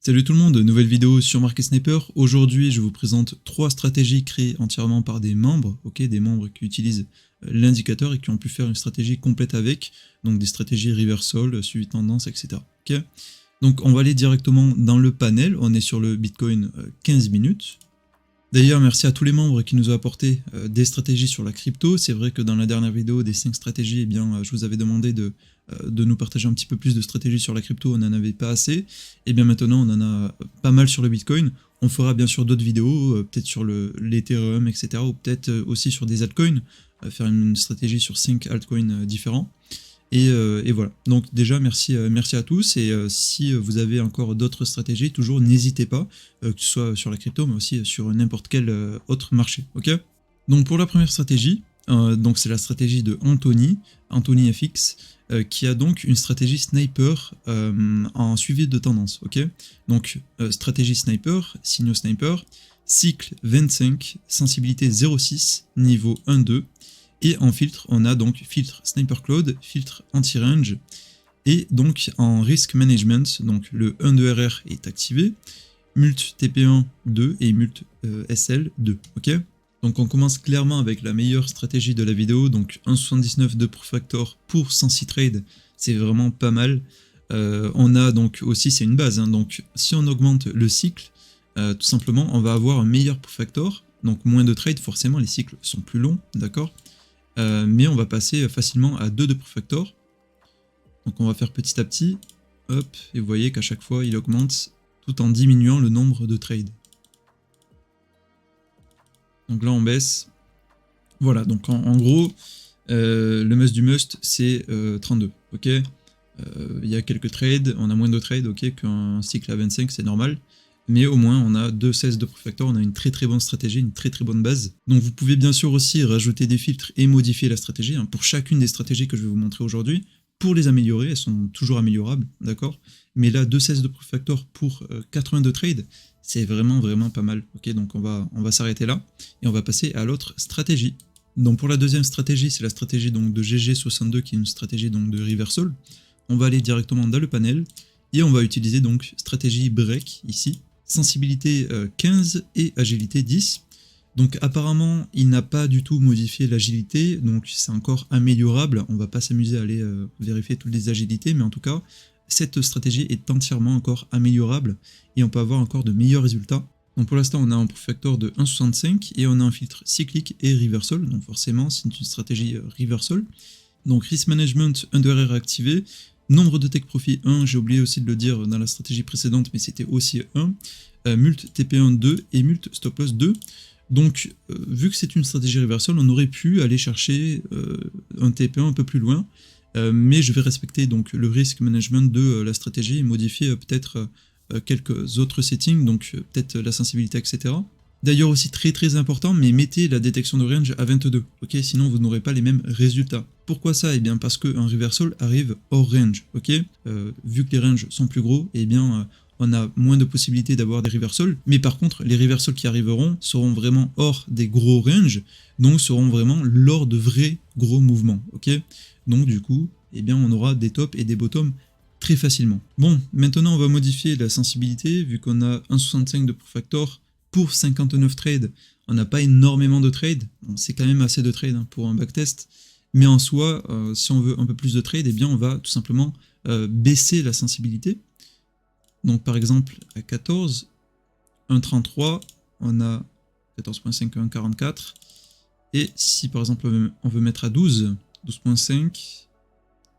Salut tout le monde, nouvelle vidéo sur Market Sniper. Aujourd'hui, je vous présente 3 stratégies créées entièrement par des membres, des membres qui utilisent l'indicateur et qui ont pu faire une stratégie complète avec, donc des stratégies reversal, suivi de tendance, etc. Donc on va aller directement dans le panel, on est sur le Bitcoin 15 minutes. D'ailleurs, merci à tous les membres qui nous ont apporté des stratégies sur la crypto. C'est vrai que dans la dernière vidéo des 5 stratégies, je vous avais demandé de nous partager un petit peu plus de stratégies sur la crypto, on n'en avait pas assez. Et bien maintenant, on en a pas mal sur le Bitcoin. On fera bien sûr d'autres vidéos, peut-être sur l'Ethereum, etc. Ou peut-être aussi sur des altcoins, faire une stratégie sur 5 altcoins différents. Et voilà, donc déjà merci à tous, et si vous avez encore d'autres stratégies, toujours n'hésitez pas, que ce soit sur la crypto mais aussi sur n'importe quel autre marché, ok. Donc pour la première stratégie, donc c'est la stratégie de Anthony FX, qui a donc une stratégie sniper en suivi de tendance, ok. Donc stratégie sniper, signaux sniper, cycle 25, sensibilité 0,6, niveau 1-2. Et en filtre, on a donc filtre Sniper Cloud, filtre anti-range, et donc en risk management, donc le 1-2RR est activé, mult TP1 2 et mult SL 2, ok. Donc on commence clairement avec la meilleure stratégie de la vidéo, donc 1,79 de proof factor pour 106 trades, c'est vraiment pas mal. On a donc aussi, c'est une base, donc si on augmente le cycle, tout simplement on va avoir un meilleur proof factor, donc moins de trades, forcément les cycles sont plus longs, d'accord. Mais on va passer facilement à 2 de proof factor. Donc on va faire petit à petit, hop, et vous voyez qu'à chaque fois il augmente tout en diminuant le nombre de trades. Donc là on baisse. Voilà, donc en gros, le must du must c'est 32, ok. Il y a quelques trades, on a moins de trades, ok, qu'un cycle à 25, c'est normal. Mais au moins on a 2,16 de proof factor, on a une très bonne stratégie, une très bonne base. Donc vous pouvez bien sûr aussi rajouter des filtres et modifier la stratégie, pour chacune des stratégies que je vais vous montrer aujourd'hui, pour les améliorer, elles sont toujours améliorables, d'accord. Mais là, 2,16 de proof factor pour 82 trades, c'est vraiment pas mal, ok. Donc on va s'arrêter là, et on va passer à l'autre stratégie. Donc pour la deuxième stratégie, c'est la stratégie donc de GG62, qui est une stratégie donc de reversal. On va aller directement dans le panel, et on va utiliser donc stratégie break ici. Sensibilité 15 et agilité 10. Donc apparemment il n'a pas du tout modifié l'agilité, donc c'est encore améliorable, on va pas s'amuser à aller vérifier toutes les agilités, mais en tout cas cette stratégie est entièrement encore améliorable et on peut avoir encore de meilleurs résultats. Donc pour l'instant on a un proof factor de 1,65 et on a un filtre cyclique et reversal, donc forcément c'est une stratégie reversal. Donc risk management 1-2RR activé. Nombre de take profit 1, j'ai oublié aussi de le dire dans la stratégie précédente, mais c'était aussi 1. Mult TP1 2 et mult stop loss 2. Donc, vu que c'est une stratégie reversal, on aurait pu aller chercher un TP1 un peu plus loin, mais je vais respecter donc le risk management de la stratégie et modifier peut-être quelques autres settings, donc peut-être la sensibilité, etc. D'ailleurs aussi très important, mais mettez la détection de range à 22, ok, sinon vous n'aurez pas les mêmes résultats. Pourquoi ça? Eh bien parce qu'un reversal arrive hors range, ok. Vu que les ranges sont plus gros, eh bien on a moins de possibilités d'avoir des reversals, mais par contre les reversals qui arriveront seront vraiment hors des gros ranges, donc seront vraiment lors de vrais gros mouvements, ok. Donc du coup, eh bien on aura des tops et des bottoms très facilement. Bon, maintenant on va modifier la sensibilité, vu qu'on a 1,65 de proof factor, pour 59 trades, on n'a pas énormément de trades, bon, c'est quand même assez de trades pour un backtest, mais en soi, si on veut un peu plus de trades, eh bien on va tout simplement baisser la sensibilité. Donc par exemple à 14, 1,33, on a 14.5, 1,44, et si par exemple on veut mettre à 12, 12.5,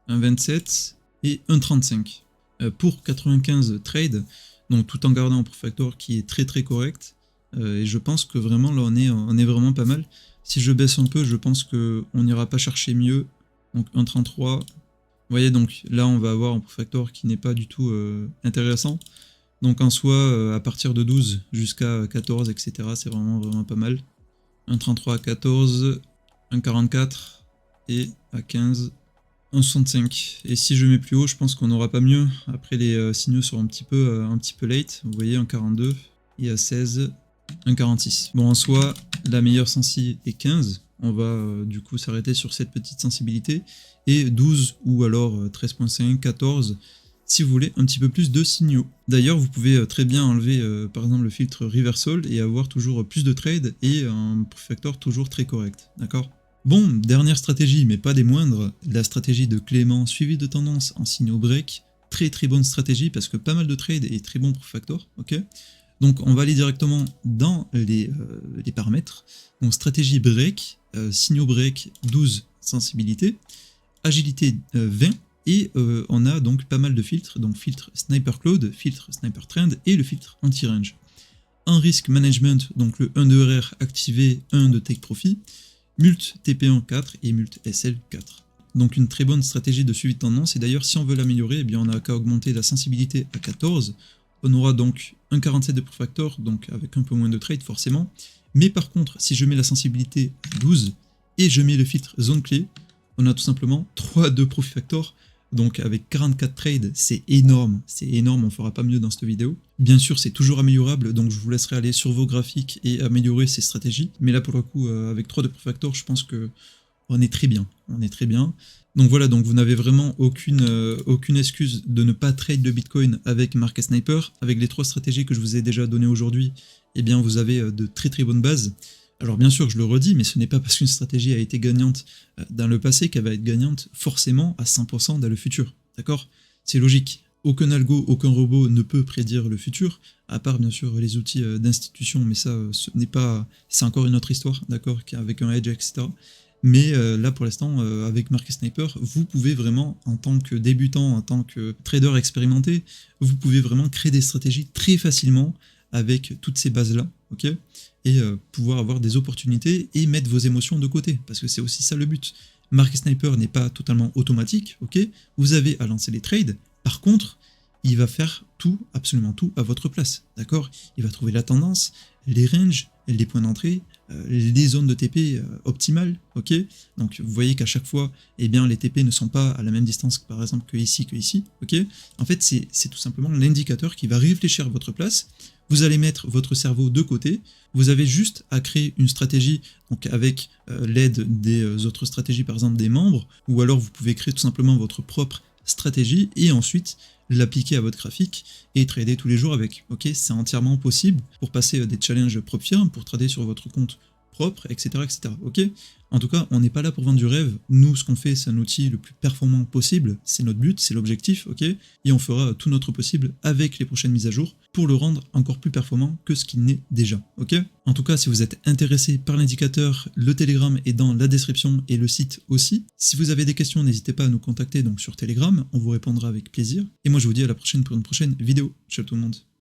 1,27 et 1,35 pour 95 trades, donc tout en gardant un proof factor qui est très correct. Et je pense que vraiment là on est vraiment pas mal. Si je baisse un peu, je pense qu'on n'ira pas chercher mieux. Donc 1,33. Vous voyez, donc là on va avoir un proof factor qui n'est pas du tout intéressant. Donc en soi, à partir de 12 jusqu'à 14, etc., c'est vraiment pas mal. 1,33 à 14, 1,44 et à 15, 1,65. Et si je mets plus haut, je pense qu'on n'aura pas mieux. Après les signaux seront un petit peu late. Vous voyez, 1,42 et à 16, 1,46. Bon, en soi, la meilleure sensi est 15. On va du coup s'arrêter sur cette petite sensibilité. Et 12 ou alors 13.5, 14, si vous voulez un petit peu plus de signaux. D'ailleurs, vous pouvez très bien enlever par exemple le filtre reversal et avoir toujours plus de trades et un profit factor toujours très correct, d'accord? Bon, dernière stratégie, mais pas des moindres, la stratégie de Clément suivie de tendance en signaux break. Très bonne stratégie parce que pas mal de trades et très bon profit factor, ok? Donc on va aller directement dans les paramètres. Donc stratégie break, signaux break 12 sensibilité, agilité 20, et on a donc pas mal de filtres, donc filtre Sniper Cloud, filtre Sniper Trend et le filtre anti-range. En risk management, donc le 1 de RR activé, 1 de take profit, mult TP1 4 et mult SL 4. Donc une très bonne stratégie de suivi de tendance, et d'ailleurs si on veut l'améliorer, eh bien on n'a qu'à augmenter la sensibilité à 14, on aura donc un 47 de profit factor, donc avec un peu moins de trade forcément, mais par contre si je mets la sensibilité à 12 et je mets le filtre zone clé, on a tout simplement 3 de profit factor, donc avec 44 trades, c'est énorme, on fera pas mieux dans cette vidéo. Bien sûr, c'est toujours améliorable, donc je vous laisserai aller sur vos graphiques et améliorer ces stratégies, mais là pour le coup, avec 3 de profit factor, je pense que on est très bien, Donc voilà, donc vous n'avez vraiment aucune excuse de ne pas trade le Bitcoin avec Market Sniper. Avec les 3 stratégies que je vous ai déjà données aujourd'hui, eh bien vous avez de très bonnes bases. Alors bien sûr, je le redis, mais ce n'est pas parce qu'une stratégie a été gagnante dans le passé qu'elle va être gagnante forcément à 100% dans le futur, d'accord? C'est logique. Aucun algo, aucun robot ne peut prédire le futur, à part bien sûr les outils d'institution, mais ça, ce n'est pas, c'est encore une autre histoire, d'accord, avec un edge, etc. Mais là pour l'instant, avec Market Sniper, vous pouvez vraiment, en tant que débutant, en tant que trader expérimenté, vous pouvez vraiment créer des stratégies très facilement avec toutes ces bases-là, ok? Et pouvoir avoir des opportunités et mettre vos émotions de côté, parce que c'est aussi ça le but. Market Sniper n'est pas totalement automatique, ok? Vous avez à lancer les trades, par contre, il va faire tout, absolument tout, à votre place, d'accord? Il va trouver la tendance, les ranges, les points d'entrée, les zones de TP optimales, ok? Donc vous voyez qu'à chaque fois, eh bien, les TP ne sont pas à la même distance par exemple que ici, ok? En fait, c'est tout simplement l'indicateur qui va réfléchir à votre place. Vous allez mettre votre cerveau de côté, vous avez juste à créer une stratégie donc avec l'aide des autres stratégies, par exemple des membres, ou alors vous pouvez créer tout simplement votre propre stratégie et ensuite l'appliquer à votre graphique et trader tous les jours avec. Ok, c'est entièrement possible pour passer des challenges propres firmes, pour trader sur votre compte propre, etc. Ok. En tout cas, on n'est pas là pour vendre du rêve. Nous, ce qu'on fait, c'est un outil le plus performant possible. C'est notre but, c'est l'objectif, ok. Et on fera tout notre possible avec les prochaines mises à jour pour le rendre encore plus performant que ce qu'il n'est déjà, ok. En tout cas, si vous êtes intéressé par l'indicateur, le Telegram est dans la description et le site aussi. Si vous avez des questions, n'hésitez pas à nous contacter donc sur Telegram, on vous répondra avec plaisir. Et moi, je vous dis à la prochaine pour une prochaine vidéo. Ciao tout le monde.